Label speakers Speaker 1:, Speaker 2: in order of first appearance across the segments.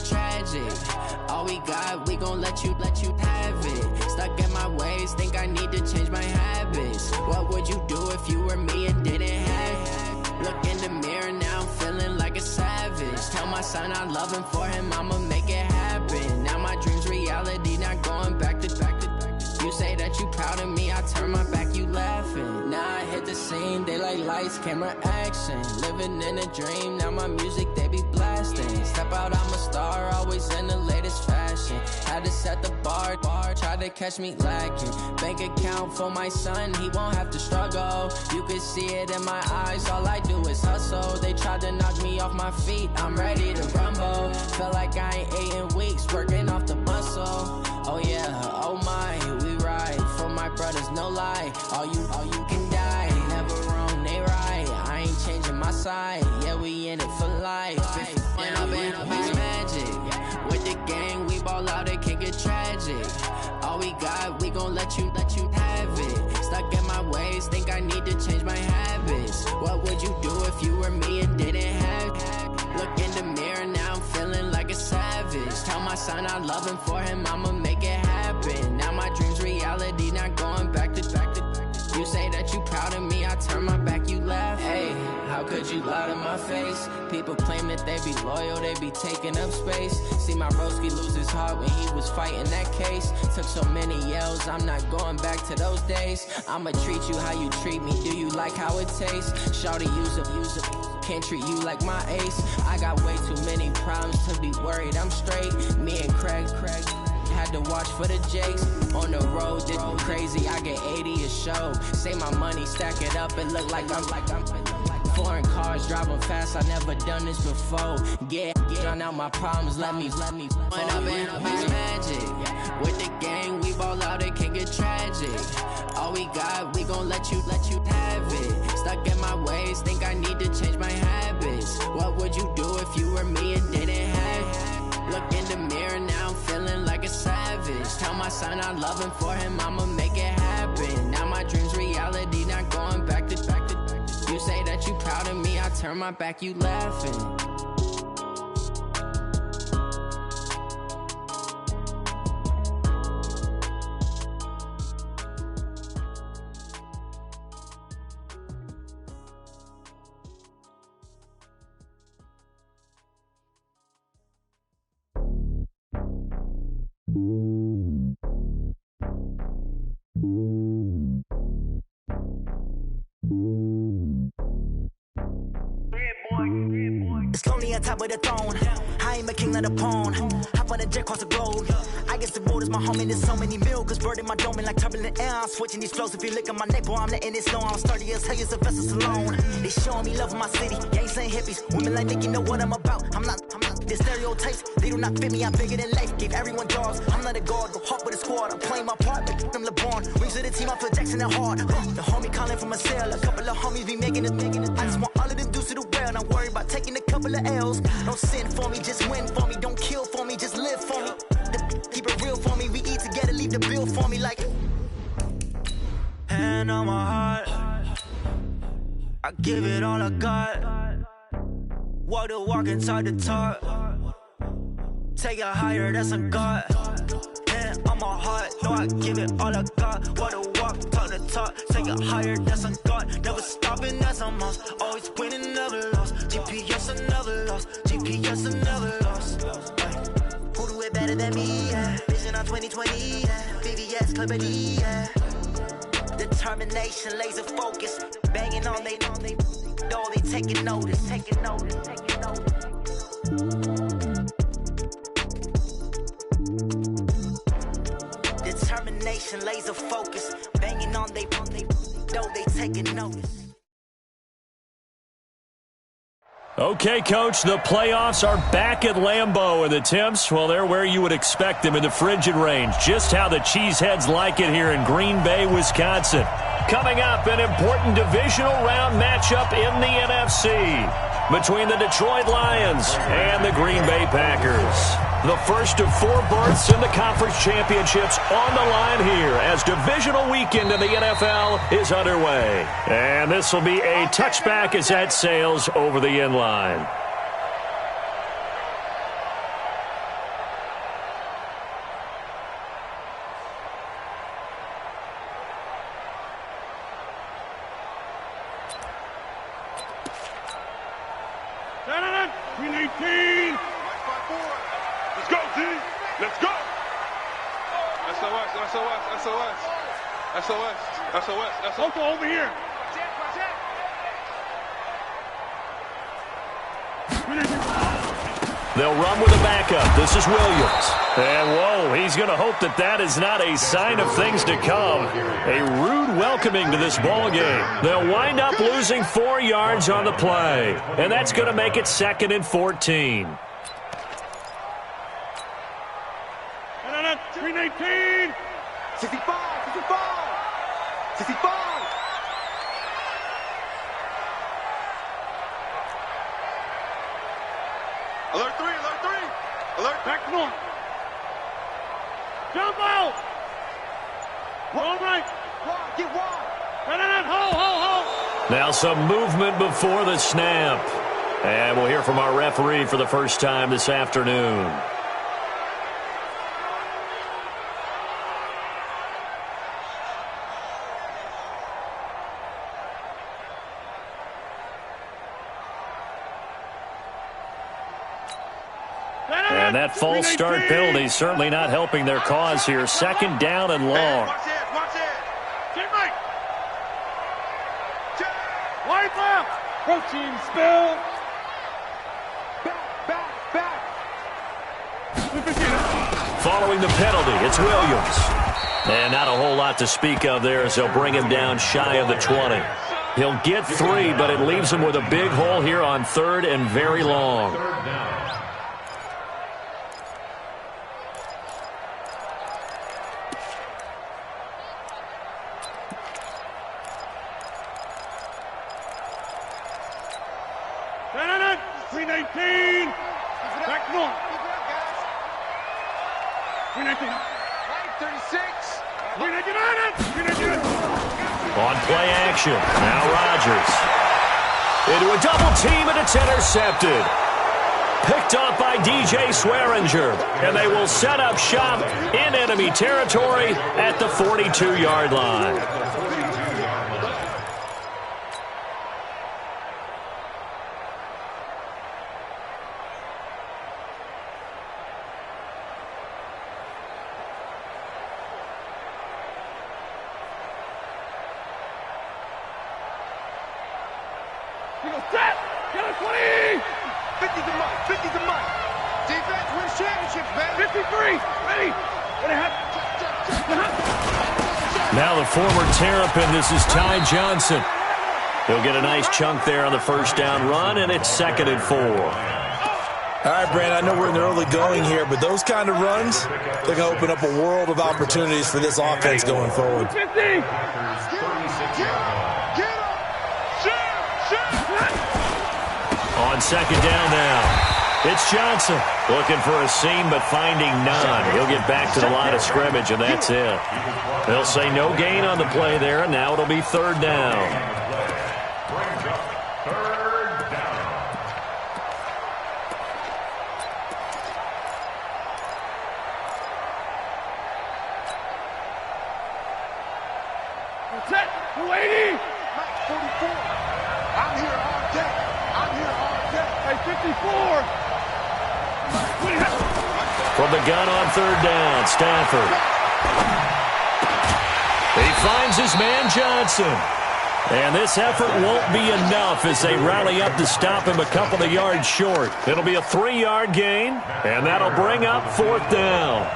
Speaker 1: get tragic. All we got, we gon' let you have it. Stuck in my ways, think I need to change my habits. What would you do if you were me and didn't have it? Look in the mirror, now I'm feeling like a savage. Tell my son I love him, for him I'ma make it happen. Now my dream's reality, not going back to. You say that you proud of me, I turn my back, you laughing. Now I hit the scene, daylight lights, camera action. Living in a dream, now my music, they be blasting. Step out, I'm a star, always in the latest fashion. Had to set the bar, try to catch me lacking. Bank account for my son, he won't have to struggle. You can see it in my eyes, all I do is hustle. They tried to knock me off my feet, I'm ready to rumble. Felt like I ain't ate in weeks, working off the muscle. Oh yeah, oh my, we ride for my brothers, no lie. All you can die, never wrong, they right. I ain't changing my side, yeah, we in it for life. When up in magic, with the gang, we ball out, it can get tragic. All we got, we gon' let you have it. Stuck in my ways, think I need to change my habits. What would you do if you were me and didn't have it? Look in the mirror, now I'm feeling like a savage. Tell my son I love him, for him I'ma make it happen. Now my dream's reality, not going back to. You say that you proud of me, I turn my back, you laugh. Hey, how could you lie to my face? People claim that they be loyal, they be taking up space. See my broski lose his heart when he was fighting that case. Took so many yells, I'm not going back to those days. I'ma treat you how you treat me, do you like how it tastes? Shawty, use it. Can't treat you like my ace. I got way too many problems to be worried, I'm straight. Me and Craig had to watch for the Jakes. On the road, this crazy, I get 80 a show. Say my money, stack it up, it look like I'm foreign cars, driving fast, I never done this before. Get drown out my problems, let me When up in magic, with the gang, we ball out, it can get tragic. All we got, we gon' let you have it. Stuck in my ways, think I need to change my habits. What would you do if you were me and didn't have it? Look in the mirror, now I'm feeling like a savage. Tell my son I love him, for him I'ma make it happen. Now my dream's reality, not going back to. You say that you proud of me, I turn my back, you laughing.
Speaker 2: It's lonely on top of the throne. I ain't a king, not a pawn. Hop on a jet across the globe. I guess the road is my home and there's so many milkers birding my dome like turbulent air. I'm switching these flows. If you look at my neck, boy, I'm letting it slow. I'm sturdy as hell, a vessel alone. They showing me love in my city. Gangs ain't hippies. Women like Nick, you know what I'm about. I'm not the stereotypes. They do not fit me. I'm bigger than life. Gave everyone jobs. I'm not a guard. Go hard with a squad. I'm playing my part like them LeBron. Rings to the team. I feel Jackson and hard. The homie calling from a cell. A couple of homies be making it. I just want all of them dudes to the well. Not worried about taking a couple of L's. Don't sin for me, just win for me. Don't kill for me, just live for me. Keep it real for me. We eat together, leave the bill for me like. Hand on my heart, I give it all I got. Walk the walk inside the talk. Take it higher, that's a God. Hand on my heart, no, I give it all I got. Walk the walk, talk the talk. Take it higher, that's a God. Never stopping, that's a must. Always winning, never lost. GPS, another loss. GPS, another loss. Who do it better than me? Yeah. Vision on 2020. Yeah. VVS, Clippity. Yeah. Determination, laser focus. Banging on they door, they taking notice. Determination, laser focus. Banging on they door, they taking notice.
Speaker 3: Okay, Coach, the playoffs are back at Lambeau, and the temps, well, they're where you would expect them in the frigid range. Just how the Cheeseheads like it here in Green Bay, Wisconsin. Coming up, an important divisional round matchup in the NFC between the Detroit Lions and the Green Bay Packers. The first of 4 berths in the conference championships on the line here as divisional weekend in the NFL is underway. And this will be a touchback as that sails over the end line.
Speaker 4: 319.
Speaker 5: Let's go, T. Let's go. SOS, SOS, SOS. SOS, SOS, SOS.
Speaker 4: Loco over here.
Speaker 3: They'll run with a backup. This is Williams. And, whoa, he's going to hope that that is not a sign of things to come. A rude welcoming to this ball game. They'll wind up losing 4 yards on the play. And that's going to make it 2nd and 14.
Speaker 4: 319.
Speaker 2: 65, 65, 65.
Speaker 5: Alert 3, alert 3. Alert.
Speaker 4: Back north. Jump out. Roll right.
Speaker 2: Get wide.
Speaker 4: Hold.
Speaker 3: Now some movement before the snap. And we'll hear from our referee for the first time this afternoon. And that false start penalty certainly not helping their cause here. 2nd down and long.
Speaker 5: Watch it, watch it.
Speaker 4: Get right. Wipe up. Protein spill. Back.
Speaker 3: Following the penalty, it's Williams. And not a whole lot to speak of there as they'll bring him down shy of the 20. He'll get 3, but it leaves him with a big hole here on 3rd and very long. On play action, now Rodgers. Into a double team, and it's intercepted. Picked off by DJ Swearinger. And they will set up shop in enemy territory at the 42-yard line.
Speaker 4: Set! Get a 20!
Speaker 2: 50's the mark. 50's the mark. Defense wins championships, man.
Speaker 4: 53! Ready!
Speaker 3: Now the former Terrapin, this is Ty Johnson. He'll get a nice chunk there on the first down run, and it's 2nd and 4.
Speaker 6: All right, Brandon, I know we're in the early going here, but those kind of runs, they're going to open up a world of opportunities for this offense going forward.
Speaker 4: 50!
Speaker 3: On 2nd down now, it's Johnson looking for a seam but finding none. He'll get back to the line of scrimmage, and that's it. They'll say no gain on the play there, and now it'll be 3rd down.
Speaker 4: Set! 280!
Speaker 2: 44. I'm here all day.
Speaker 4: Hey, 54!
Speaker 3: From the gun on 3rd down, Stafford. He finds his man Johnson. And this effort won't be enough as they rally up to stop him a couple of yards short. It'll be a 3-yard gain, and that'll bring up 4th down.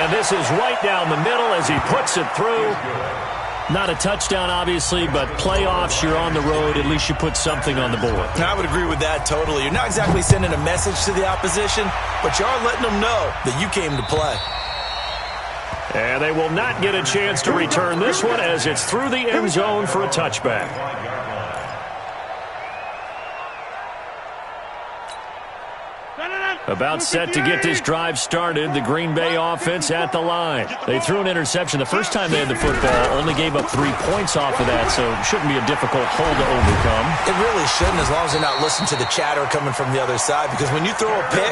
Speaker 3: And this is right down the middle as he puts it through. Not a touchdown, obviously, but playoffs, you're on the road. At least you put something on the board.
Speaker 6: I would agree with that totally. You're not exactly sending a message to the opposition, but you are letting them know that you came to play.
Speaker 3: And they will not get a chance to return this one as it's through the end zone for a touchback. About set to get this drive started, the Green Bay offense at the line. They threw an interception the first time they had the football, only gave up 3 points off of that, so it shouldn't be a difficult hole to overcome.
Speaker 6: It really shouldn't, as long as they're not listening to the chatter coming from the other side, because when you throw a pick,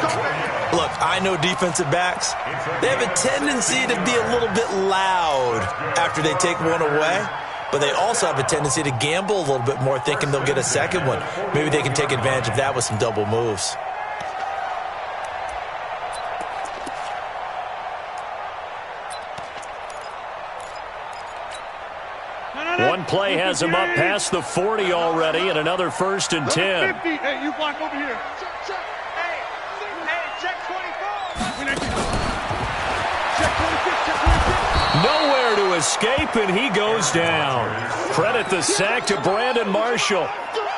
Speaker 6: look, I know defensive backs, they have a tendency to be a little bit loud after they take one away. but they also have a tendency to gamble a little bit more, thinking they'll get a second one. Maybe they can take advantage of that with some double moves.
Speaker 3: One play has him up past the 40 already, and another 1st and 10.
Speaker 4: 50. Hey, you block over here.
Speaker 5: Hey, check 24.
Speaker 4: Check 26, check 26.
Speaker 3: Nowhere to escape, and he goes down. Credit the sack to Brandon Marshall.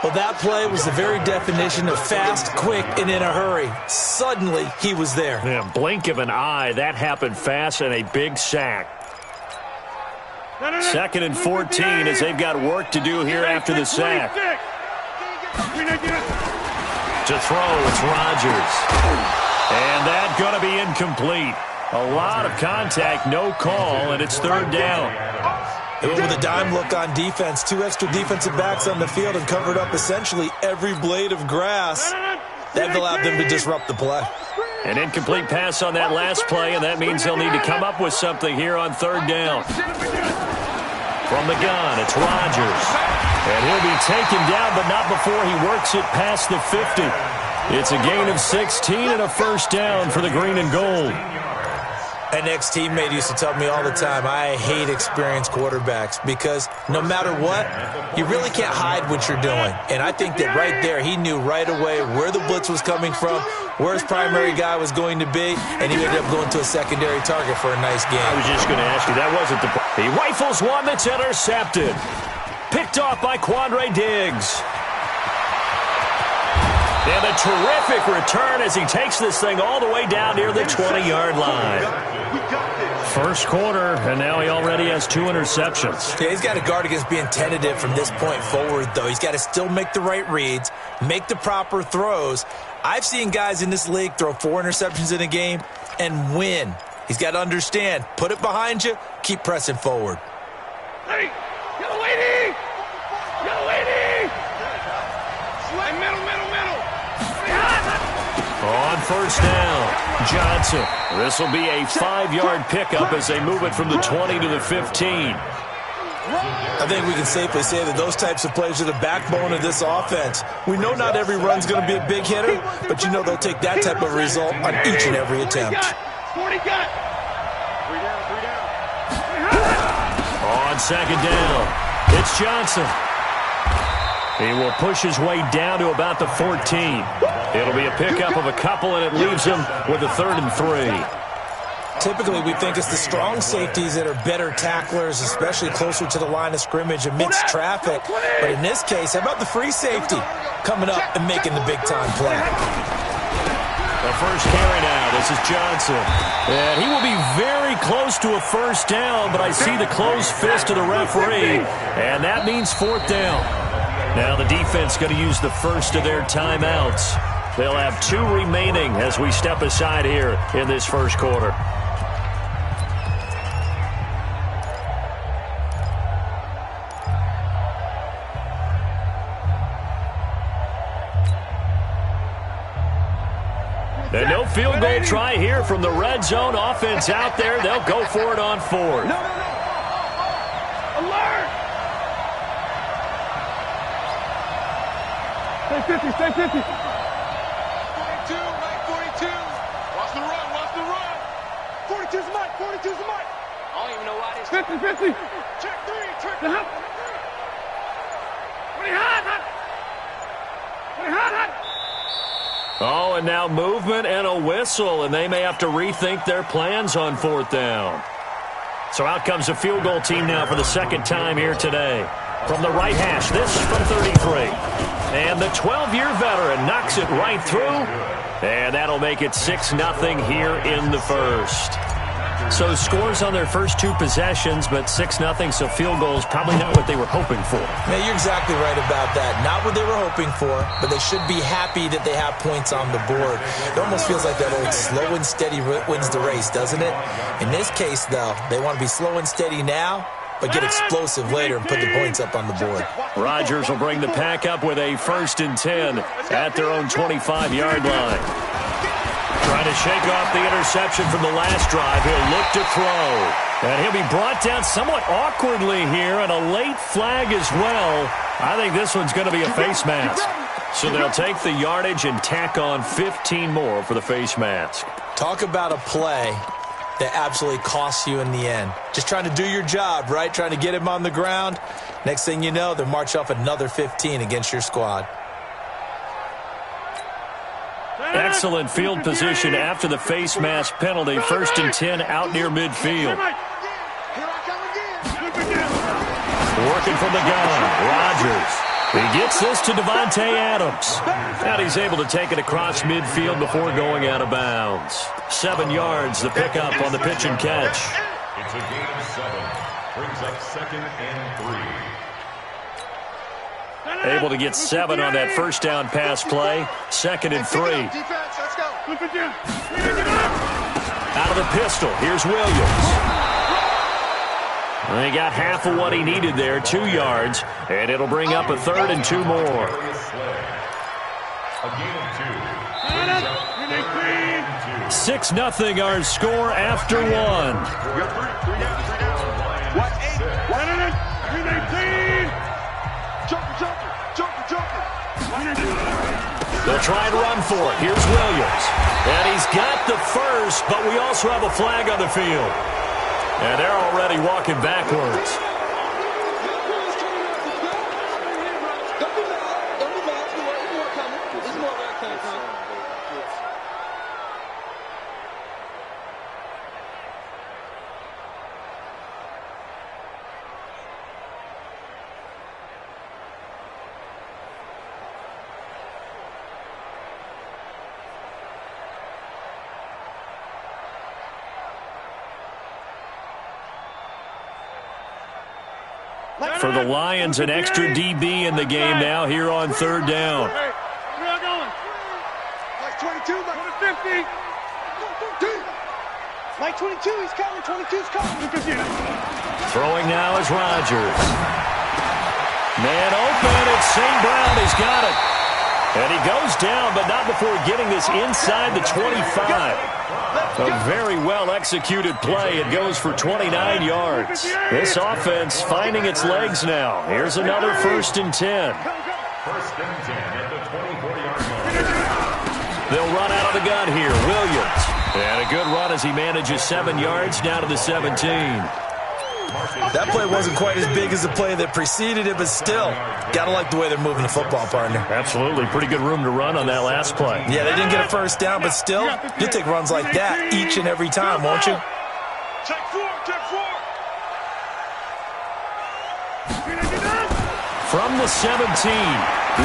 Speaker 6: Well, that play was the very definition of fast, quick, and in a hurry. Suddenly, he was there.
Speaker 3: Yeah, blink of an eye, that happened fast, and a big sack. 2nd and 14 as they've got work to do here after the sack. To throw, it's Rodgers. And that's going to be incomplete. A lot of contact, no call, and it's 3rd down.
Speaker 6: They went with a dime look on defense. 2 extra defensive backs on the field and covered up essentially every blade of grass. That allowed them to disrupt the play.
Speaker 3: An incomplete pass on that last play, and that means they'll need to come up with something here on 3rd down. From the gun, it's Rodgers. And he'll be taken down, but not before he works it past the 50. It's a gain of 16 and a 1st down for the green and gold.
Speaker 6: An ex-teammate used to tell me all the time, I hate experienced quarterbacks because no matter what, you really can't hide what you're doing. And I think that right there, he knew right away where the blitz was coming from, where his primary guy was going to be, and he ended up going to a secondary target for a nice game.
Speaker 3: I was just going to ask you, that wasn't the... He rifles one that's intercepted. Picked off by Quandre Diggs. And a terrific return as he takes this thing all the way down near the 20-yard line. 1st quarter, and now he already has 2 interceptions.
Speaker 6: Yeah, he's got to guard against being tentative from this point forward, though. He's got to still make the right reads, make the proper throws. I've seen guys in this league throw 4 interceptions in a game and win. He's got to understand, put it behind you, keep pressing forward.
Speaker 4: Hey, yellow lady! Yellow lady! Middle.
Speaker 3: On 1st down, Johnson. This will be a 5-yard pickup as they move it from the 20 to the 15.
Speaker 6: I think we can safely say that those types of plays are the backbone of this offense. We know not every run's going to be a big hitter, but you know they'll take that type of result on each and every attempt.
Speaker 4: 40 got.
Speaker 5: 3 down.
Speaker 3: On 2nd down, it's Johnson. He will push his way down to about the 14. It'll be a pickup of a couple, and it leaves him with a 3rd and 3.
Speaker 6: Typically, we think it's the strong safeties that are better tacklers, especially closer to the line of scrimmage amidst traffic. But in this case, how about the free safety coming up and making the big-time play?
Speaker 3: The first carry now. This is Johnson. And he will be very close to a 1st down, but I see the closed fist of the referee, and that means 4th down. Now the defense going to use the first of their timeouts. They'll have 2 remaining as we step aside here in this 1st quarter. And no field goal try here from the red zone. Offense out there. They'll go for it on 4th.
Speaker 4: Alert! Stay 50, stay 50.
Speaker 5: 42, right 42. Watch the run.
Speaker 4: 42's the mark, 42's the mark.
Speaker 5: I don't even know why this.
Speaker 4: 50, 50.
Speaker 5: Check 3, check 3.
Speaker 4: Pretty hot. Pretty hot.
Speaker 3: Oh, and now movement and a whistle, and they may have to rethink their plans on 4th down. So out comes a field goal team now for the 2nd time here today. From the right hash, this from 33. And the 12-year veteran knocks it right through, and that'll make it 6-0 here in the 1st. So scores on their first 2 possessions, but 6-0, so field goals probably not what they were hoping for.
Speaker 6: Man, you're exactly right about that. Not what they were hoping for, but they should be happy that they have points on the board. It almost feels like that old slow and steady wins the race, doesn't it? In this case, though, they want to be slow and steady now, but get explosive later and put the points up on the board.
Speaker 3: Rodgers will bring the pack up with a 1st and 10 at their own 25-yard line. Trying to shake off the interception from the last drive. He'll look to throw. And he'll be brought down somewhat awkwardly here, and a late flag as well. I think this one's going to be a face mask. So they'll take the yardage and tack on 15 more for the face mask.
Speaker 6: Talk about a play that absolutely costs you in the end. Just trying to do your job, right? Trying to get him on the ground. Next thing you know, they'll march off another 15 against your squad.
Speaker 3: Excellent field position after the face mask penalty. 1st and 10 out near midfield. Working from the gun, Rodgers. He gets this to Devontae Adams. And he's able to take it across midfield before going out of bounds. 7 yards, the pickup on the pitch and catch.
Speaker 7: It's a gain of 7. Brings up 2nd and 3.
Speaker 3: Able to get 7 on that first down pass play. 2nd and 3. Out of the pistol, here's Williams. And he got half of what he needed there, 2 yards, and it'll bring up a 3rd and 2 more.
Speaker 7: A gain of 2.
Speaker 3: 6-0 our score after 1. They'll try and run for it. Here's Williams. And he's got the first, but we also have a flag on the field. And they're already walking backwards. For the Lions, an extra DB in the game now here on 3rd down.
Speaker 4: Mike 22, Mike 50. Mike 22, he's coming. 22's coming.
Speaker 3: Throwing now is Rodgers. Man open, it's St. Brown. He's got it. And he goes down, but not before getting this inside the 25. A very well-executed play. It goes for 29 yards. This offense finding its legs now. Here's another 1st and 10.
Speaker 7: 1st and 10 at the 24-yard line.
Speaker 3: They'll run out of the gun here. Williams. And a good run as he manages 7 yards down to the 17.
Speaker 6: That play wasn't quite as big as the play that preceded it, but still, gotta like the way they're moving the football, partner.
Speaker 3: Absolutely. Pretty good room to run on that last play.
Speaker 6: Yeah, they didn't get a first down, but still, you'll take runs like that each and every time, won't you?
Speaker 5: Check 4, check 4.
Speaker 3: From the 17,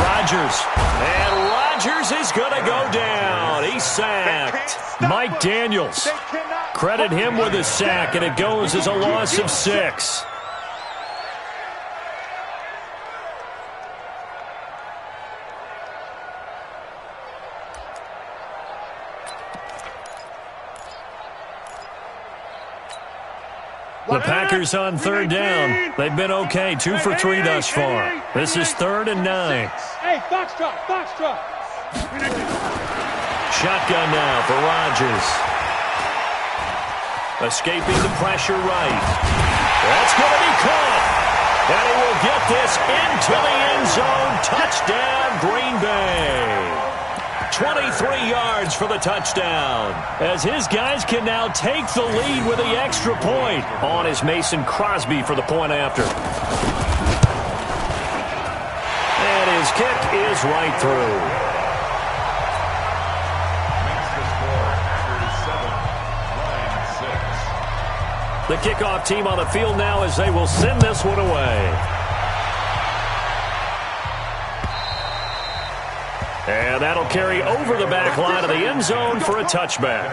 Speaker 3: Rodgers. And Rodgers is going to go down. He's sacked. Mike Daniels. Credit him with a sack, and it goes as a loss of 6. The Packers on 3rd down. They've been okay, 2 for 3 thus far. This is 3rd and 9.
Speaker 4: Hey, foxtrot.
Speaker 3: Shotgun now for Rodgers. Escaping the pressure right. That's going to be caught. And he will get this into the end zone. Touchdown, Green Bay. 23 yards for the touchdown. As his guys can now take the lead with the extra point. On is Mason Crosby for the point after. And his kick is right through. The kickoff team on the field now as they will send this one away. And that'll carry over the back line of the end zone for a touchback.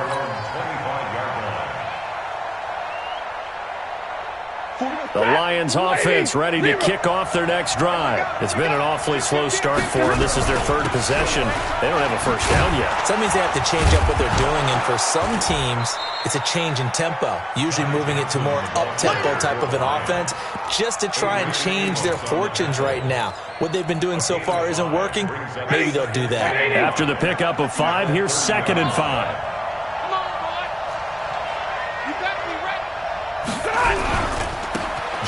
Speaker 3: The Lions offense ready to kick off their next drive. It's been an awfully slow start for them. This is their 3rd possession. They don't have a first down yet.
Speaker 6: So that means they have to change up what they're doing, and for some teams, it's a change in tempo, usually moving it to more up-tempo type of an offense just to try and change their fortunes right now. What they've been doing so far isn't working. Maybe they'll do that.
Speaker 3: After the pickup of 5, here's 2nd and 5.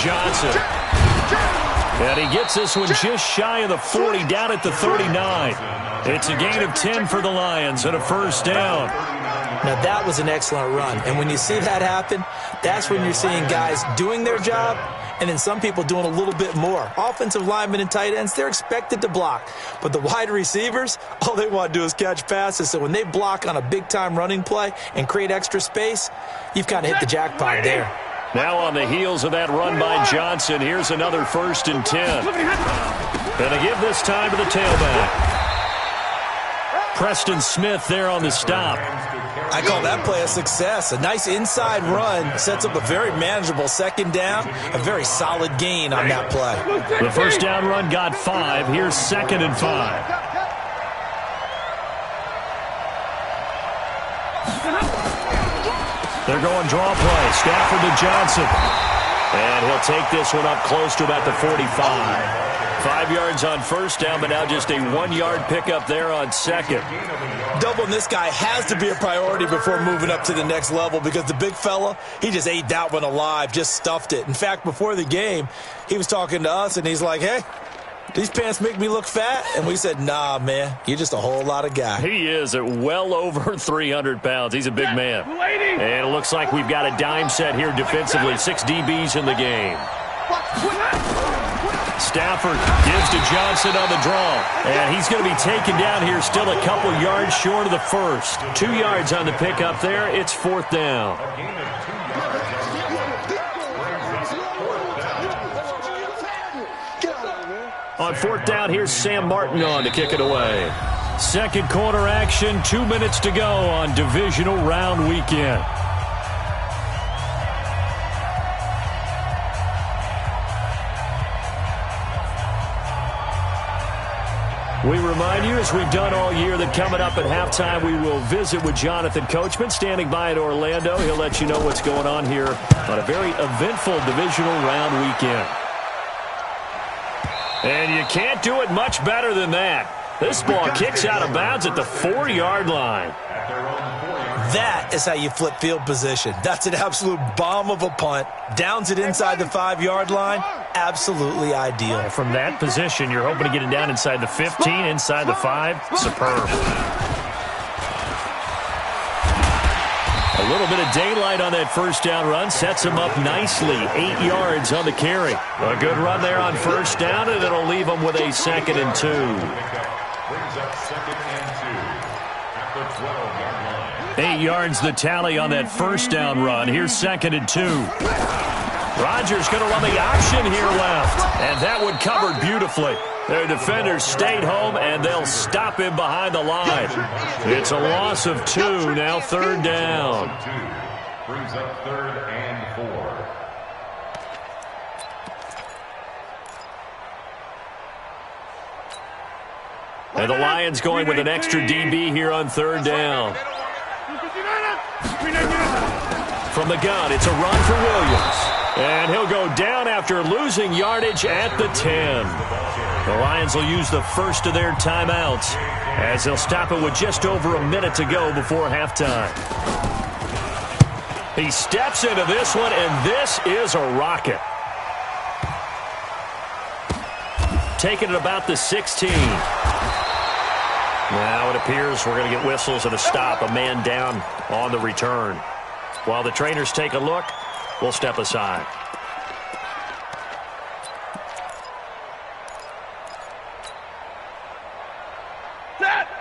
Speaker 3: Johnson. And he gets this one just shy of the 40, down at the 39. It's a gain of 10 for the Lions and a first down.
Speaker 6: Now, that was an excellent run. And when you see that happen, that's when you're seeing guys doing their job and then some people doing a little bit more. Offensive linemen and tight ends, they're expected to block. But the wide receivers, all they want to do is catch passes. So when they block on a big-time running play and create extra space, you've kind of hit the jackpot there.
Speaker 3: Now on the heels of that run by Johnson, here's another 1st and 10. Gonna give this time to the tailback. Preston Smith there on the stop.
Speaker 6: I call that play a success. A nice inside run sets up a very manageable second down, a very solid gain on that play.
Speaker 3: The first down run got 5. Here's 2nd and 5. They're going draw play. Stafford to Johnson. And he'll take this one up close to about the 45. 5 yards on first down, but now just a 1-yard pickup there on second.
Speaker 6: Doubling this guy has to be a priority before moving up to the next level because the big fella, he just ate that one alive, just stuffed it. In fact, before the game, he was talking to us, and he's like, hey, these pants make me look fat? And we said, nah, man, you're just a whole lot of guy.
Speaker 3: He is at well over 300 pounds. He's a big man. And it looks like we've got a dime set here defensively. 6 DBs in the game. Stafford gives to Johnson on the draw. And he's going to be taken down here still a couple yards short of the first. 2 yards on the pickup there. It's 4th down. On 4th down, here's Sam Martin on to kick it away. Second quarter action, 2 minutes to go on divisional round weekend. We remind you, as we've done all year, that coming up at halftime, we will visit with Jonathan Coachman, standing by in Orlando. He'll let you know what's going on here on a very eventful divisional round weekend. And you can't do it much better than that. This ball kicks out of bounds at the 4-yard line.
Speaker 6: That is how you flip field position. That's an absolute bomb of a punt. Downs it inside the 5-yard line. Absolutely ideal.
Speaker 3: From that position, you're hoping to get it down inside the 15, inside the 5. Superb. A little bit of daylight on that first down run sets him up nicely. 8 yards on the carry. A good run there on first down, and it'll leave him with a 2nd and 2.
Speaker 7: Brings up 2nd and 2 at the 12-yard line.
Speaker 3: 8 yards the tally on that first down run. Here's 2nd and 2. Rodgers going to run the option here left. And that one covered beautifully. Their defenders stayed home, and they'll stop him behind the line. It's a loss of 2, now 3rd down.
Speaker 7: Brings up 3rd and 4.
Speaker 3: And the Lions going with an extra DB here on 3rd down. From the gun, it's a run for Williams. And he'll go down after losing yardage at the 10. The Lions will use the first of their timeouts as they'll stop it with just over a minute to go before halftime. He steps into this one, and this is a rocket. Taking it about the 16. Now it appears we're going to get whistles and a stop, a man down on the return. While the trainers take a look, we'll step aside.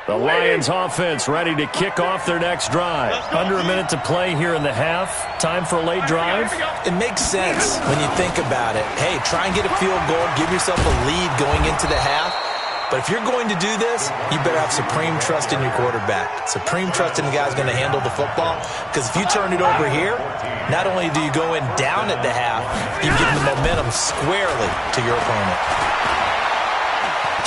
Speaker 3: The Lions offense ready to kick off their next drive. Under a minute to play here in the half. Time for a late drive.
Speaker 6: It makes sense when you think about it. Hey, try and get a field goal, give yourself a lead going into the half. But if you're going to do this, you better have supreme trust in your quarterback. Supreme trust in the guy's going to handle the football. Because if you turn it over here, not only do you go in down at the half, you give the momentum squarely to your opponent.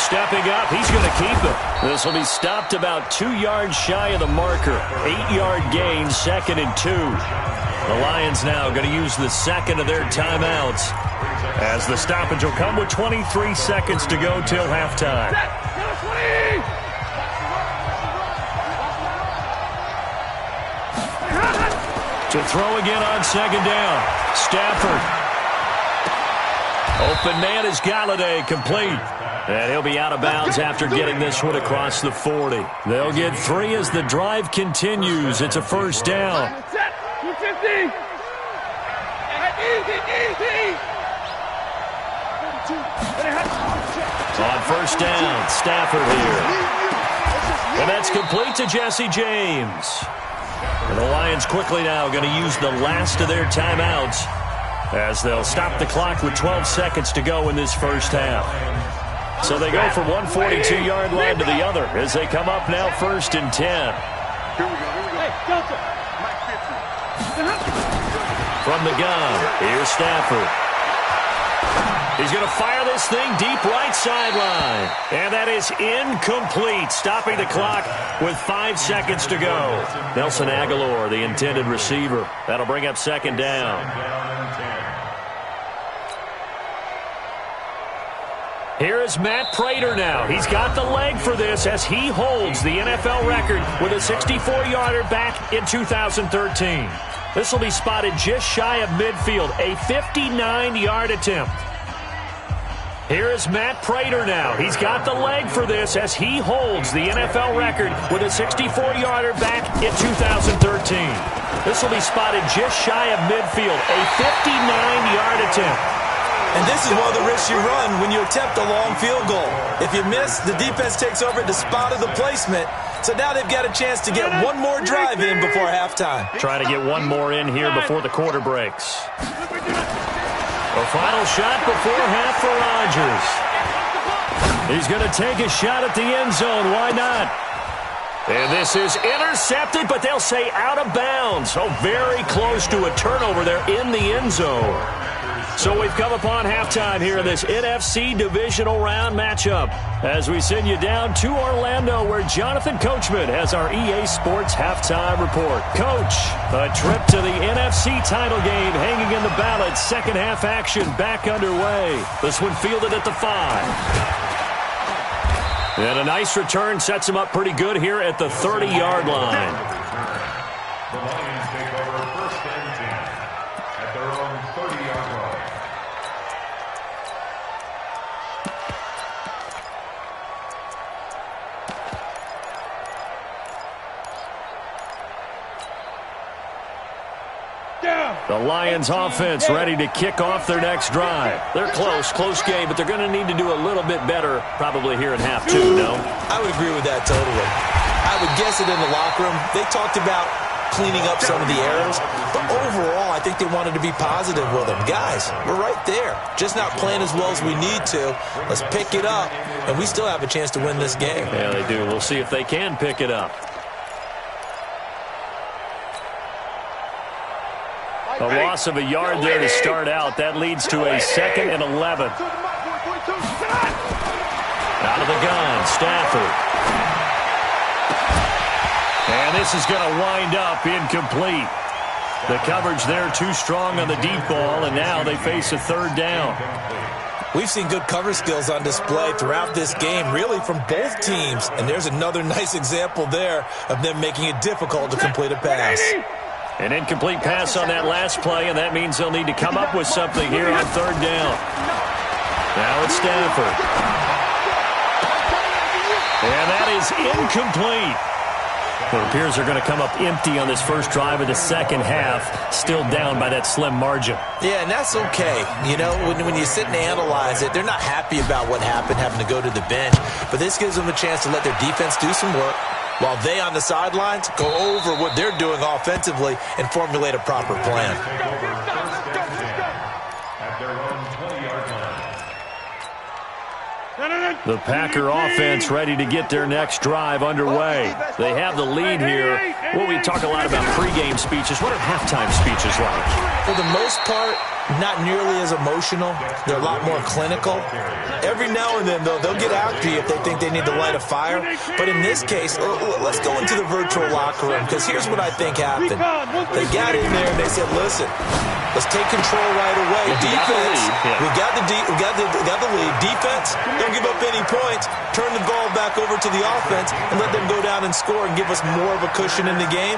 Speaker 3: Stepping up, he's going to keep it. This will be stopped about 2 yards shy of the marker. 8-yard gain, 2nd and 2. The Lions now going to use the second of their timeouts as the stoppage will come with 23 seconds to go till halftime. To throw again on 2nd down. Stafford Open man is Galladay, complete. And he'll be out of bounds after getting this one across the 40. They'll get 3 as the drive continues. It's a first down.
Speaker 4: Set. 250.
Speaker 3: On first down, Stafford here. And that's complete to Jesse James. And the Lions quickly now going to use the last of their timeouts as they'll stop the clock with 12 seconds to go in this first half. So they go from one 42-yard line to the other as they come up now first and 10.
Speaker 4: Here we go. Hey, Delta.
Speaker 3: From the gun, here's Stafford. He's going to fire this thing deep right sideline. And that is incomplete, stopping the clock with 5 seconds to go. Nelson Aguilar, the intended receiver. That'll bring up second down. Here is Matt Prater now. He's got the leg for this as he holds the NFL record with a 64-yarder back in 2013. This will be spotted just shy of midfield, a 59-yard attempt. Here is Matt Prater now. He's got the leg for this as he holds the NFL record with a 64-yarder back in 2013. This will be spotted just shy of midfield, a 59-yard attempt.
Speaker 6: And this is one of the risks you run when you attempt a long field goal. If you miss, the defense takes over at the spot of the placement. So now they've got a chance to get one more drive in before halftime.
Speaker 3: Trying to get one more in here before the quarter breaks. The final shot before half for Rodgers. He's going to take a shot at the end zone. Why not? And this is intercepted, but they'll say out of bounds. So very close to a turnover there in the end zone. So we've come upon halftime here in this NFC divisional round matchup as we send you down to Orlando where Jonathan Coachman has our EA Sports halftime report. Coach, a trip to the NFC title game hanging in the balance. Second half action back underway. This one fielded at the 5. And a nice return sets him up pretty good here at the 30-yard line.
Speaker 7: The Lions take over first and 10 at their own 30-yard line.
Speaker 3: The Lions offense ready to kick off their next drive. They're close game, but they're going to need to do a little bit better probably here in half 2, no?
Speaker 6: I would agree with that totally. I would guess it in the locker room. They talked about cleaning up some of the errors, but overall I think they wanted to be positive with them. Guys, we're right there. Just not playing as well as we need to. Let's pick it up, and we still have a chance to win this game.
Speaker 3: Yeah, they do. We'll see if they can pick it up. A loss of a yard there to start out. That leads to a 2nd and 11. Out of the gun, Stafford. And this is going to wind up incomplete. The coverage there too strong on the deep ball, and now they face a 3rd down.
Speaker 6: We've seen good cover skills on display throughout this game, really from both teams. And there's another nice example there of them making it difficult to complete a pass.
Speaker 3: An incomplete pass on that last play, and that means they'll need to come up with something here on 3rd down. Now it's Stafford. And that is incomplete. It appears they're going to come up empty on this first drive of the second half, still down by that slim margin.
Speaker 6: Yeah, and that's okay. You know, when you sit and analyze it, they're not happy about what happened, having to go to the bench. But this gives them a chance to let their defense do some work, while they on the sidelines go over what they're doing offensively and formulate a proper plan.
Speaker 3: The Packer offense ready to get their next drive underway. They have the lead here. Well, we talk a lot about pregame speeches. What are halftime speeches like?
Speaker 6: For the most part, not nearly as emotional. They're a lot more clinical. Every now and then, though, they'll get after you if they think they need to light a fire. But in this case, let's go into the virtual locker room, because here's what I think happened. They got in there and they said, listen, let's take control right away. Defense, we got the lead. Defense, don't give up any points. Turn the ball back over to the offense and let them go down and score and give us more of a cushion in the game.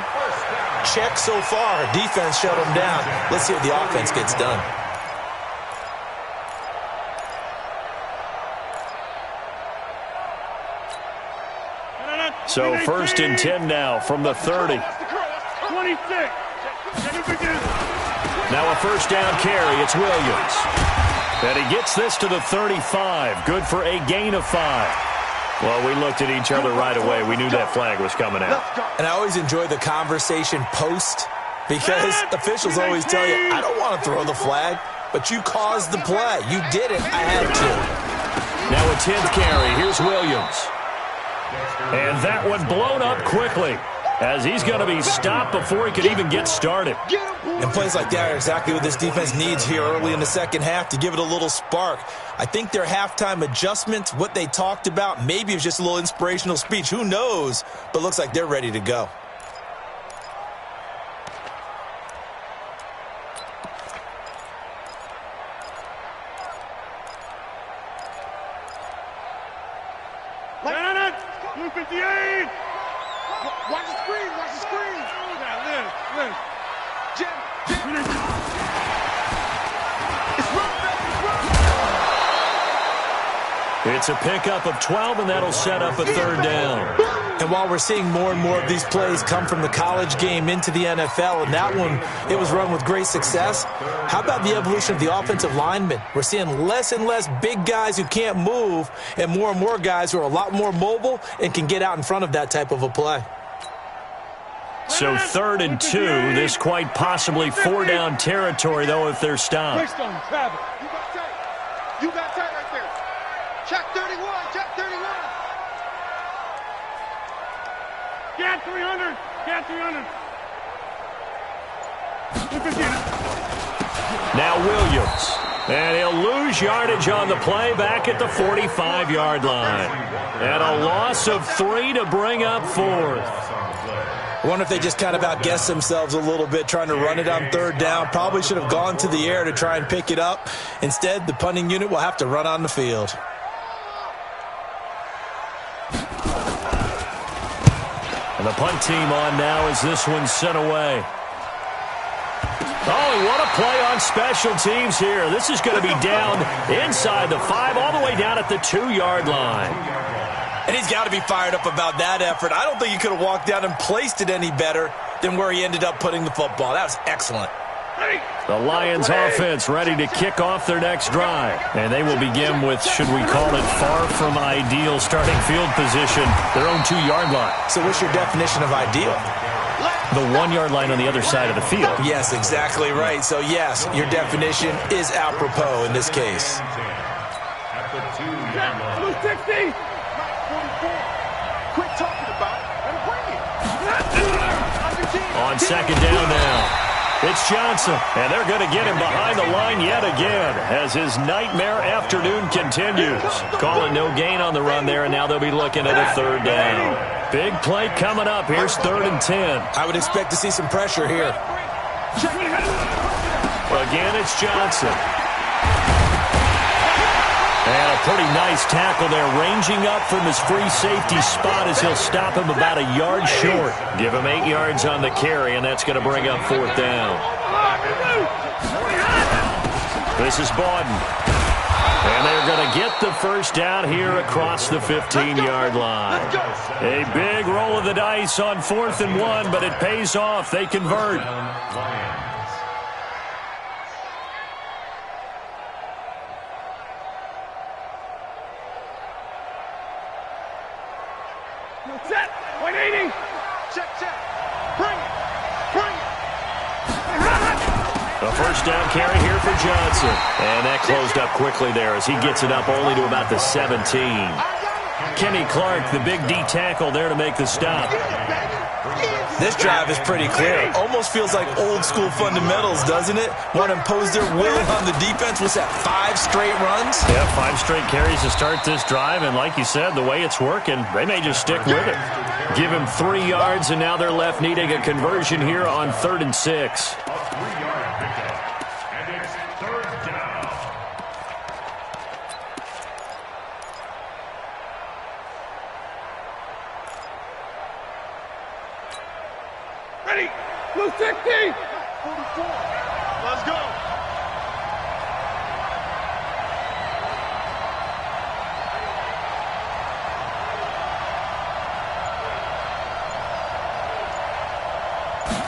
Speaker 6: Check so far. Defense shut them down. Let's see what the offense gets done.
Speaker 3: So 1st and 10 now from the 30.
Speaker 4: 26.
Speaker 3: Now a first down carry. It's Williams. And he gets this to the 35. Good for a gain of 5. Well, we looked at each other right away. We knew that flag was coming out.
Speaker 6: And I always enjoy the conversation post because officials always tell you, I don't want to throw the flag, but you caused the play. You did it. I had to.
Speaker 3: Now a 10th carry. Here's Williams. And that one blown up quickly as he's going to be stopped before he could even get started.
Speaker 6: And plays like that are exactly what this defense needs here early in the second half to give it a little spark. I think their halftime adjustments, what they talked about, maybe it was just a little inspirational speech. Who knows? But looks like they're ready to go.
Speaker 4: Blue 58. Watch the screen. Watch the screen. Now, Liz. Jim. It's run.
Speaker 3: It's a pickup of 12, and that'll set up a 3rd down.
Speaker 6: And while we're seeing more and more of these plays come from the college game into the NFL, and that one, it was run with great success, how about the evolution of the offensive linemen? We're seeing less and less big guys who can't move and more guys who are a lot more mobile and can get out in front of that type of a play.
Speaker 3: So 3rd and 2, this quite possibly 4-down territory, though, if they're stopped.
Speaker 4: You got tight right there. Check 31. Check 31. Get 300. Get 300.
Speaker 3: Now Williams. And he'll lose yardage on the play back at the 45-yard line. And a loss of 3 to bring up 4th.
Speaker 6: I wonder if they just kind of outguessed themselves a little bit trying to run it on 3rd down. Probably should have gone to the air to try and pick it up. Instead, the punting unit will have to run on the field.
Speaker 3: And the punt team on now as this one's sent away. Oh, what a play on special teams here. This is going to be down inside the 5, all the way down at the 2-yard line.
Speaker 6: And he's got to be fired up about that effort. I don't think he could have walked down and placed it any better than where he ended up putting the football. That was excellent.
Speaker 3: The Lions offense ready to kick off their next drive. And they will begin with, should we call it, far from ideal starting field position, their own 2-yard line.
Speaker 6: So what's your definition of ideal?
Speaker 3: The 1-yard line on the other side of the field.
Speaker 6: Yes, exactly right. So, yes, your definition is apropos in this case.
Speaker 7: At the 2-yard line.
Speaker 4: 260. 44. Quit talking about it and bring it.
Speaker 3: On 2nd down now. It's Johnson, and they're going to get him behind the line yet again as his nightmare afternoon continues. Calling no gain on the run there, and now they'll be looking at a 3rd down. Big play coming up. Here's 3rd and 10.
Speaker 6: I would expect to see some pressure here.
Speaker 3: Again, it's Johnson. And a pretty nice tackle there, ranging up from his free safety spot as he'll stop him about a yard short. Give him 8 yards on the carry, and that's going to bring up 4th down. This is Bawden. And they're going to get the first down here across the 15-yard line. A big roll of the dice on 4th and 1, but it pays off. They convert.
Speaker 4: Set. 180. Check. Bring it.
Speaker 3: A first down carry here for Johnson. And that closed up quickly there as he gets it up only to about the 17. Kenny Clark, the big D tackle there to make the stop.
Speaker 6: This drive is pretty clear. Almost feels like old school fundamentals, doesn't it? Want to impose their will on the defense. What's that, 5 straight runs?
Speaker 3: Yeah, 5 straight carries to start this drive. And like you said, the way it's working, they may just stick with it. Give him 3 yards, and now they're left needing a conversion here on 3rd and 6.
Speaker 7: A 3-yard pickup. And it's 3rd down.
Speaker 4: Ready. Blue 60. 44. Let's go.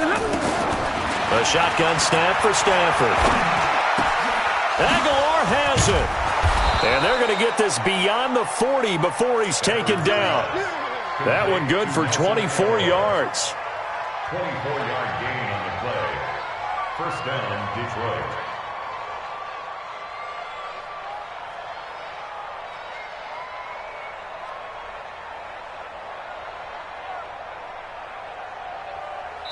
Speaker 3: A shotgun snap for Stafford. Aguilar has it. And they're going to get this beyond the 40 before he's taken down. That one good for 24 yards.
Speaker 7: 24-yard gain on the play. First down, Detroit.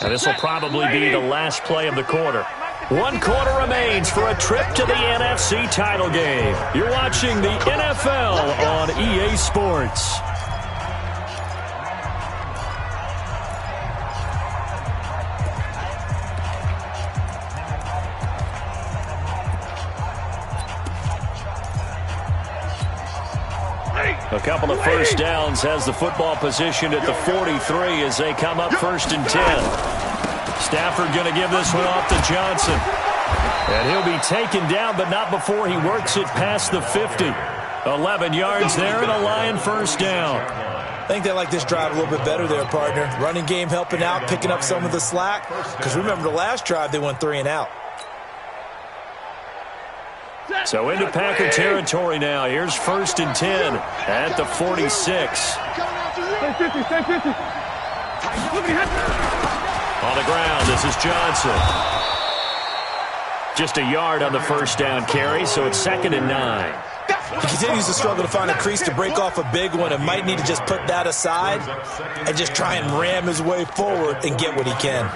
Speaker 3: And this will probably be the last play of the quarter. 1 quarter remains for a trip to the NFC title game. You're watching the NFL on EA Sports. A couple of first downs has the football positioned at the 43 as they come up 1st and 10. Stafford going to give this one off to Johnson. And he'll be taken down, but not before he works it past the 50. 11 yards there and a Lion first down.
Speaker 6: I think they like this drive a little bit better there, partner. Running game helping out, picking up some of the slack. Because remember the last drive, they went 3 and out.
Speaker 3: So into Packer territory now. Here's 1st and 10 at the 46.
Speaker 4: Stay 50, stay 50.
Speaker 3: On the ground, this is Johnson. Just a yard on the first down carry, so it's 2nd and 9.
Speaker 6: He continues to struggle to find a crease to break off a big one and might need to just put that aside and just try and ram his way forward and get what he can.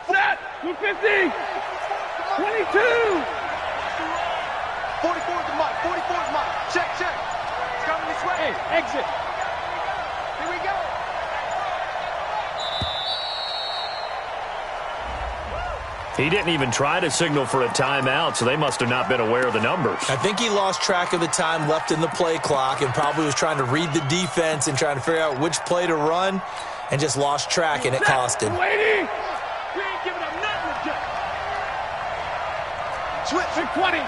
Speaker 4: Set! 250! 22!
Speaker 8: 44 is the mark. 44 is the mark. Check, check. It's coming this way.
Speaker 4: Hey, exit.
Speaker 8: Here we go.
Speaker 3: He didn't even try to signal for a timeout, so they must have not been aware of the numbers.
Speaker 6: I think he lost track of the time left in the play clock and probably was trying to read the defense and trying to figure out which play to run and just lost track, and it cost him.
Speaker 4: Waiting! We ain't giving up nothing. Switch. 20.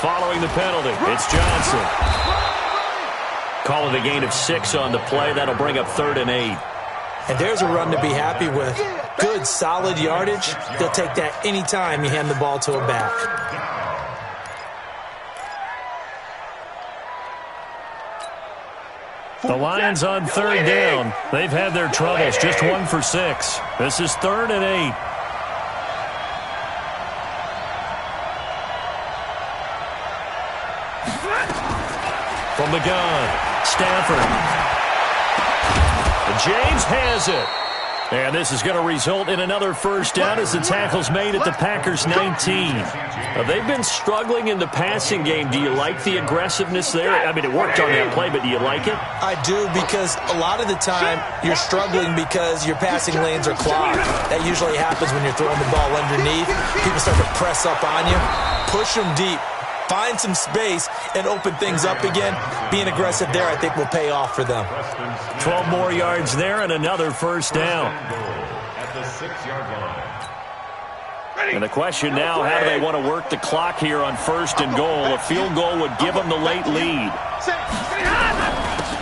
Speaker 3: Following the penalty, it's Johnson. Call it a gain of 6 on the play. That'll bring up 3rd and 8.
Speaker 6: And there's a run to be happy with. Good, solid yardage. They'll take that anytime you hand the ball to a back.
Speaker 3: The Lions on 3rd down. They've had their troubles, just 1 for 6. This is 3rd and 8. From the gun, Stafford. James has it. And this is going to result in another first down as the tackle's made at the Packers' 19. They've been struggling in the passing game. Do you like the aggressiveness there? I mean, it worked on that play, but do you like it?
Speaker 6: I do, because a lot of the time you're struggling because your passing lanes are clogged. That usually happens when you're throwing the ball underneath. People start to press up on you. Push them deep. Find some space and open things up again. Being aggressive there, I think, will pay off for them.
Speaker 3: 12 more yards there and another first down.
Speaker 7: At the 6-yard line.
Speaker 3: And the question now, how do they want to work the clock here on 1st and goal? A field goal would give them the late lead.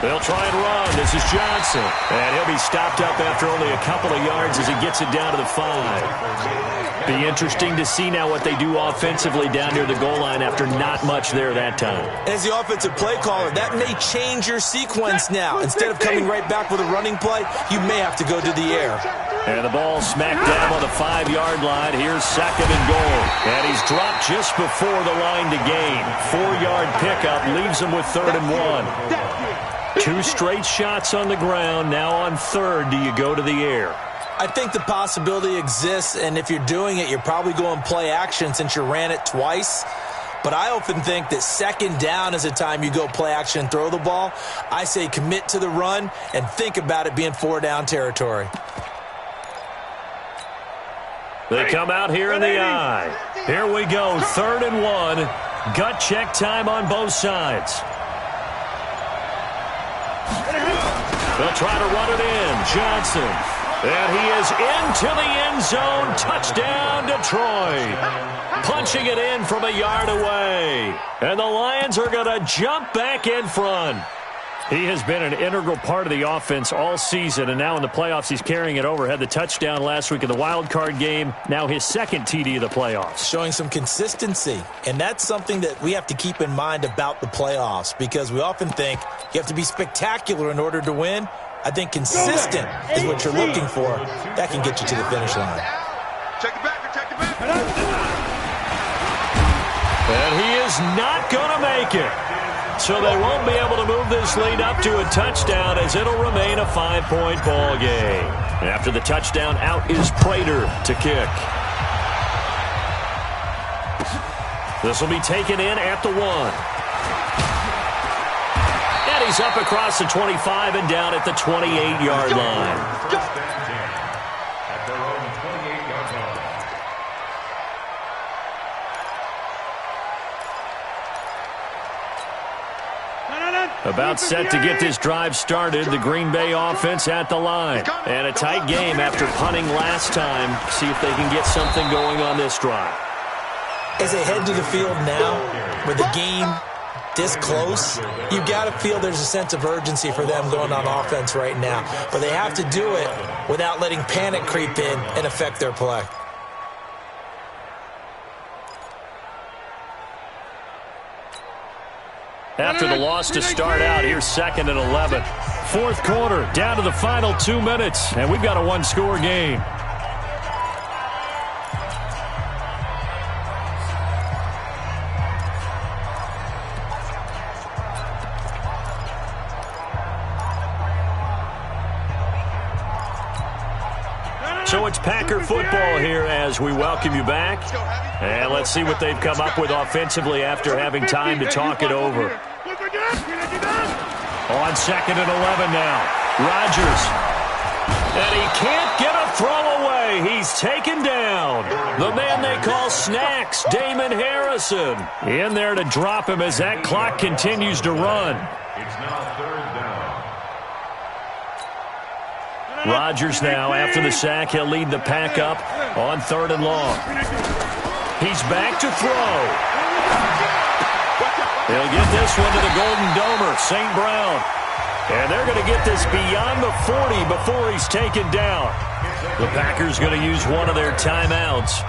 Speaker 3: They'll try and run. This is Johnson. And he'll be stopped up after only a couple of yards as he gets it down to the 5. Be interesting to see now what they do offensively down near the goal line after not much there that time.
Speaker 6: As the offensive play caller, that may change your sequence now. Instead of coming right back with a running play, you may have to go to the air.
Speaker 3: And the ball smacked down on the 5-yard line. Here's 2nd and goal. And he's dropped just before the line to gain. 4-yard pickup leaves him with 3rd and 1. 2 straight shots on the ground. Now on 3rd, do you go to the air?
Speaker 6: I think the possibility exists, and if you're doing it, you're probably going play action since you ran it twice. But I often think that 2nd down is the time you go play action and throw the ball. I say commit to the run and think about it being 4-down territory.
Speaker 3: They come out here in the eye. Here we go, 3rd and 1. Gut check time on both sides. They'll try to run it in. Johnson. And he is into the end zone. Touchdown, Detroit. Punching it in from a yard away. And the Lions are going to jump back in front. He has been an integral part of the offense all season, and now in the playoffs he's carrying it over. Had the touchdown last week in the wild card game. Now his second TD of the playoffs.
Speaker 6: Showing some consistency, and that's something that we have to keep in mind about the playoffs, because we often think you have to be spectacular in order to win. I think consistent is what you're looking for. That can get you to the finish line.
Speaker 8: Check it back, check it back.
Speaker 3: And he is not going to make it. So they won't be able to move this lead up to a touchdown, as it'll remain a 5-point ball game. After the touchdown, out is Prater to kick. This will be taken in at the 1. And he's up across the 25 and down at the 28-yard line.
Speaker 7: At their own 28-yard line.
Speaker 3: About set to get this drive started. The Green Bay offense at the line. And a tight game after punting last time. See if they can get something going on this drive.
Speaker 6: As they head to the field now, with the game this close, you've got to feel there's a sense of urgency for them going on offense right now. But they have to do it without letting panic creep in and affect their play.
Speaker 3: After the loss to start out, here's 2nd and 11. Fourth quarter, down to the final 2 minutes, and we've got a one-score game. So it's Packer football here as we welcome you back. And let's see what they've come up with offensively after having time to talk it over. On 2nd and 11 now. Rodgers. And he can't get a throw away. He's taken down. The man they call Snacks, Damon Harrison. In there to drop him as that clock continues to run.
Speaker 7: It's now 3rd down.
Speaker 3: Rodgers now, after the sack, he'll lead the pack up on 3rd and long. He's back to throw. He'll get this one to the Golden Domer, St. Brown. And they're going to get this beyond the 40 before he's taken down. The Packers going to use one of their timeouts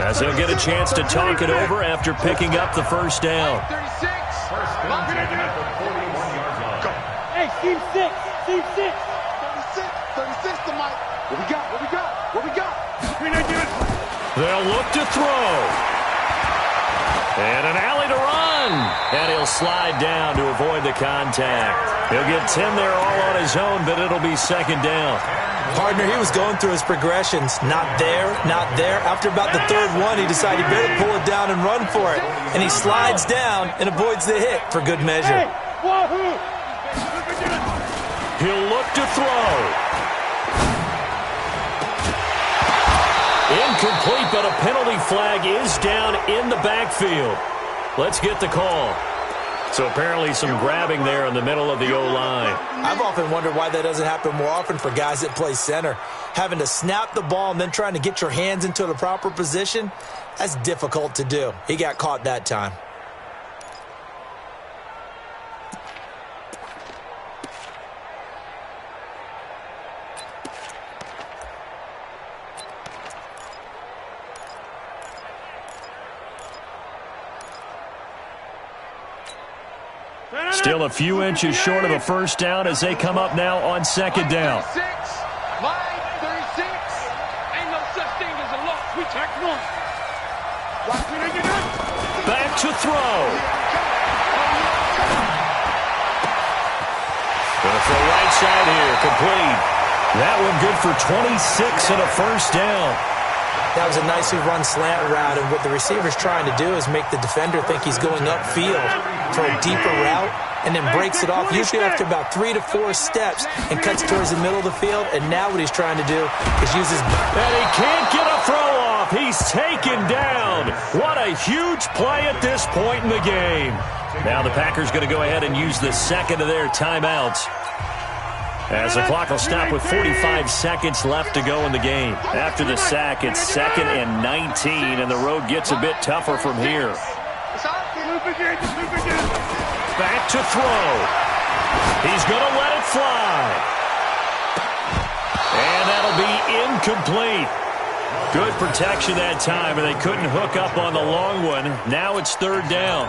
Speaker 3: as they'll get a chance to talk it over after picking up the first down.
Speaker 7: First down at the 41-yard line.
Speaker 4: Hey, Team 6, Team 6.
Speaker 8: 36 to Mike. What we got? What we got? What we got?
Speaker 3: They'll look to throw. And an alley to run. And he'll slide down to avoid the contact. He'll get 10 there all on his own, but it'll be 2nd down.
Speaker 6: Partner, he was going through his progressions. Not there, not there. After about the 3rd one, he decided he better pull it down and run for it. And he slides down and avoids the hit for good measure.
Speaker 3: He'll look to throw. Incomplete, but a penalty flag is down in the backfield. Let's get the call. So apparently some grabbing there in the middle of the O-line.
Speaker 6: I've often wondered why that doesn't happen more often for guys that play center. Having to snap the ball and then trying to get your hands into the proper position, that's difficult to do. He got caught that time.
Speaker 3: Still a few inches short of a first down as they come up now on 2nd down.
Speaker 8: 36. Line 36.
Speaker 4: Ain't no such thing as a loss. We check one.
Speaker 3: Back to throw. Gonna throw right side here, complete. That one good for 26 and a first down.
Speaker 6: That was a nicely run slant route, and what the receiver's trying to do is make the defender think he's going upfield for a deeper route, and then breaks it off, usually after about 3 to 4 steps, and cuts towards the middle of the field. And now what he's trying to do is use his...
Speaker 3: And he can't get a throw off. He's taken down. What a huge play at this point in the game. Now the Packers going to go ahead and use the 2nd of their timeouts. As the clock will stop with 45 seconds left to go in the game. After the sack, it's 2nd and 19, and the road gets a bit tougher from here. Back to throw. He's going to let it fly. And that'll be incomplete. Good protection that time, and they couldn't hook up on the long one. Now it's 3rd down.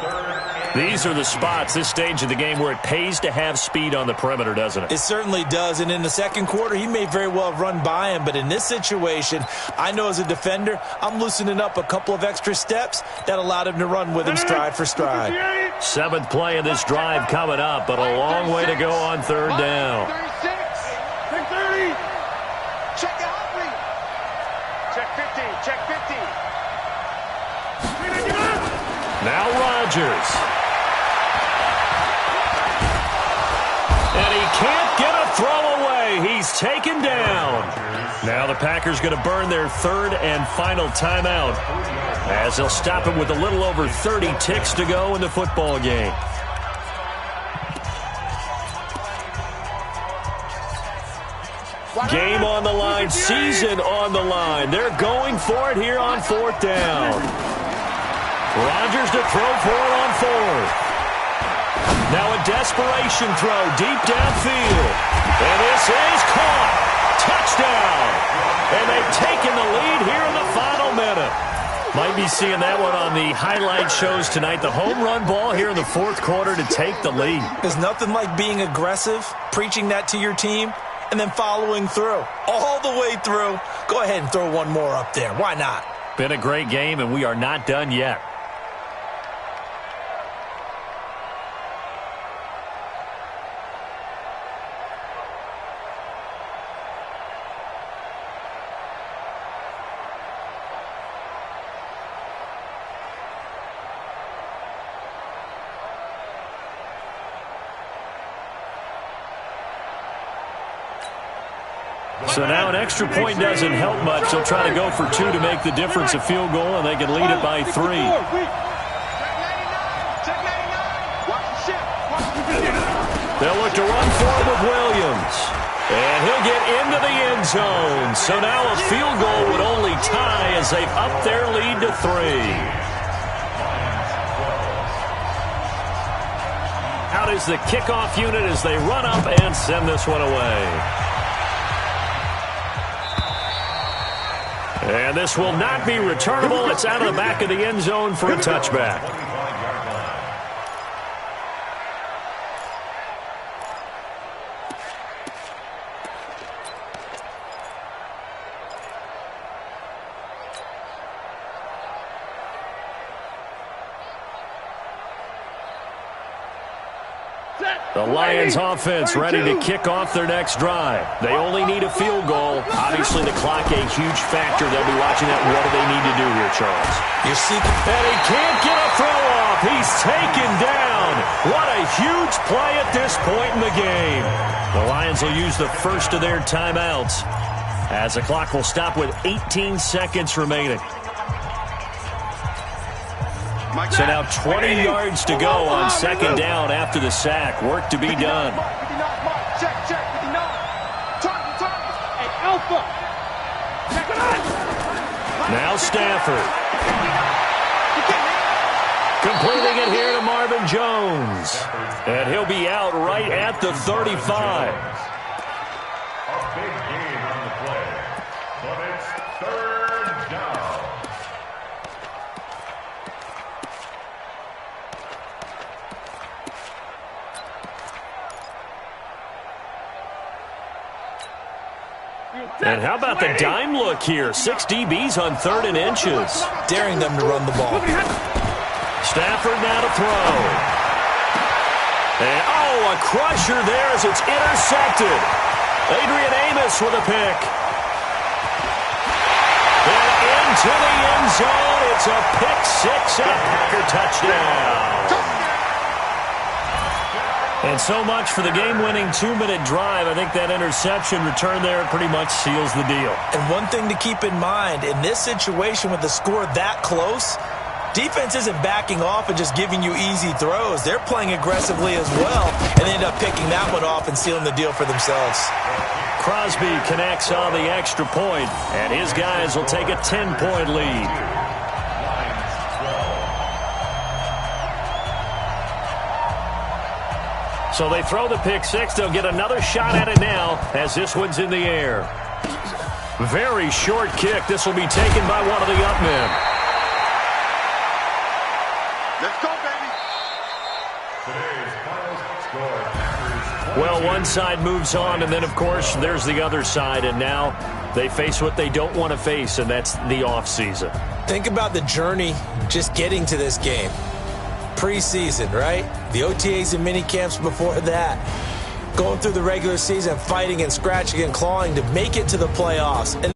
Speaker 3: These are the spots, this stage of the game, where it pays to have speed on the perimeter, doesn't it?
Speaker 6: It certainly does, and in the second quarter, he may very well have run by him, but in this situation, I know as a defender, I'm loosening up a couple of extra steps that allowed him to run with him stride for stride.
Speaker 3: 7th play of this drive coming up, but a long way to go on 3rd down.
Speaker 8: 36. 30. Check out. Check 50. Check 50.
Speaker 3: Now Rodgers. And he can't get a throw away. He's taken down. Now the Packers going to burn their 3rd and final timeout as they'll stop it with a little over 30 ticks to go in the football game. Game on the line, season on the line. They're going for it here on 4th down. Rodgers to throw for it on 4th. Now a desperation throw deep downfield. And this is caught. Touchdown. And they've taken the lead here in the final minute. Might be seeing that one on the highlight shows tonight. The home run ball here in the 4th quarter to take the lead.
Speaker 6: There's nothing like being aggressive, preaching that to your team, and then following through. All the way through. Go ahead and throw one more up there. Why not?
Speaker 3: Been a great game, and we are not done yet. So now an extra point doesn't help much. They'll try to go for 2 to make the difference a field goal, and they can lead it by 3. They'll look to run for it with Williams. And he'll get into the end zone. So now a field goal would only tie as they've upped their lead to 3. Out is the kickoff unit as they run up and send this one away. And this will not be returnable. It's out of the back of the end zone for a touchback. The Lions offense ready to kick off their next drive. They only need a field goal. Obviously, the clock a huge factor. They'll be watching that. What do they need to do here, Charles?
Speaker 6: You're seeking.
Speaker 3: And he can't get a throw off. He's taken down. What a huge play at this point in the game. The Lions will use the first of their timeouts as the clock will stop with 18 seconds remaining. So now 20 yards to go on 2nd down after the sack. Work to be done. Now Stafford. Completing it here to Marvin Jones. And he'll be out right at the 35.
Speaker 7: A big gain on the play, but it's 3rd down.
Speaker 3: And how about the dime look here? 6 DBs on 3rd and inches.
Speaker 6: Daring them to run the ball.
Speaker 3: Stafford now to throw. And, oh, a crusher there as it's intercepted. Adrian Amos with a pick. And into the end zone. It's a pick 6 and a Packer touchdown. And so much for the game-winning 2-minute drive. I think that interception return there pretty much seals the deal.
Speaker 6: And one thing to keep in mind, in this situation with the score that close, Defense isn't backing off and just giving you easy throws. They're playing aggressively as well, and they end up picking that one off and sealing the deal for themselves.
Speaker 3: Crosby connects on the extra point, and his guys will take a 10-point lead. So they throw the pick six. They'll get another shot at it now as this one's in the air. Very short kick. This will be taken by one of the up men.
Speaker 4: Let's go, baby.
Speaker 7: Today's final score.
Speaker 3: Well, one side moves on, and then, of course, there's the other side, and now they face what they don't want to face, and that's the offseason.
Speaker 6: Think about the journey just getting to this game. Preseason, right? The OTAs and mini camps before that. Going through the regular season, fighting and scratching and clawing to make it to the playoffs. And